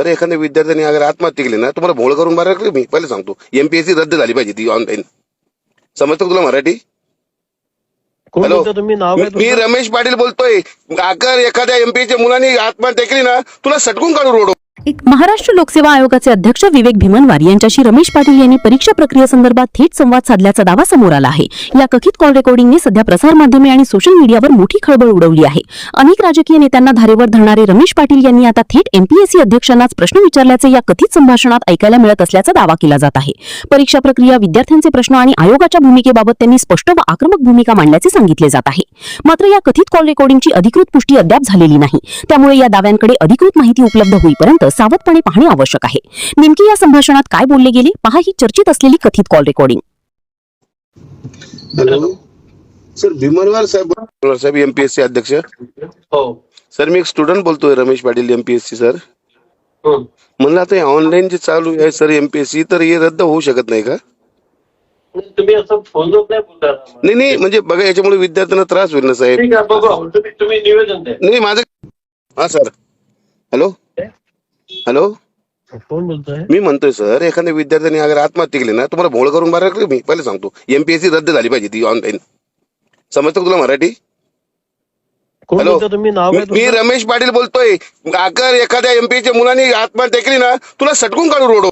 Sir, एखाद्या विद्यार्थ्याने अगर आत्महत्या केली ना, तुम्हाला भोळ करून मारा मी पहिले सांगतो. एमपीएससी रद्द झाली पाहिजे ती ऑनलाईन. समजतं तुला मराठी? कोण हॅलो, बोलता तुम्ही? नाव काय मी तुमचं? रमेश पाटील बोलतोय. अगर एखाद्या एमपीच्या मुलांनी आत्महत्या केली ना, तुला सटकून काढू रोड. महाराष्ट्र लोकसेवा आयोगाचे अध्यक्ष विवेक भीमनवार यांच्याशी रमेश पाटील यांनी परीक्षा प्रक्रियेसंदर्भात थेट संवाद साधल्याचा दावा समोर आला आहे. या कथित कॉल रेकॉर्डिंगने सध्या प्रसारमाध्यमे आणि सोशल मीडियावर मोठी खळबळ उडवली आहे. अनेक राजकीय नेत्यांना धारेवर धरणारे रमेश पाटील यांनी आता थेट एमपीएससी अध्यक्षांनाच प्रश्न विचारल्याचे या कथित संभाषणात ऐकायला मिळत असल्याचा दावा केला जात आहे. परीक्षा प्रक्रिया, विद्यार्थ्यांचे प्रश्न आणि आयोगाच्या भूमिकेबाबत त्यांनी स्पष्ट व आक्रमक भूमिका मांडल्याचे सांगितले जात आहे. मात्र या कथित कॉल रेकॉर्डिंगची अधिकृत पुष्टी अद्याप झालेली नाही. त्यामुळे या दाव्यांकडे अधिकृत माहिती उपलब्ध होईपर्यंत सावधपणे पाहणे आवश्यक आहे. नेमके या संभाषणात काय बोलले गेले पहा ही चर्चित असलेली कथित call recording. Hello sir, Bhimanwar saheb MPSC अध्यक्ष. हो. सर, मी एक स्टुडंट बोलतोय, रमेश पाटील एमपीएससी. सर, म्हणलं आता ऑनलाईन जे चालू आहे सर एमपीएससी, तर हे रद्द होऊ शकत नाही का? तुम्ही असं फोनवर नाही बोलता. नाही, म्हणजे बघा, याच्यामुळे विद्यार्थ्यांना त्रास होईल ना साहेब. ठीक आहे, बघू. तुम्ही निवेदन द्या. नाही माझं. हा सर. हॅलो हॅलो, कोण बोलतोय? मी म्हणतोय सर, एखाद्या विद्यार्थ्याने अगर आत्महत्या केली ना, तुम्हाला भोळ करून मारा मी पहिले सांगतो. एमपीएससी रद्द झाली पाहिजे ती ऑनलाईन. समजतं तुला मराठी? कोण हॅलो, बोलता तुम्ही? नाव काय मी तुमचं? रमेश पाटील बोलतोय. अगर एखाद्या एमपीच्या मुलांनी आत्महत्या केली ना, तुला सटकून काढू रोड.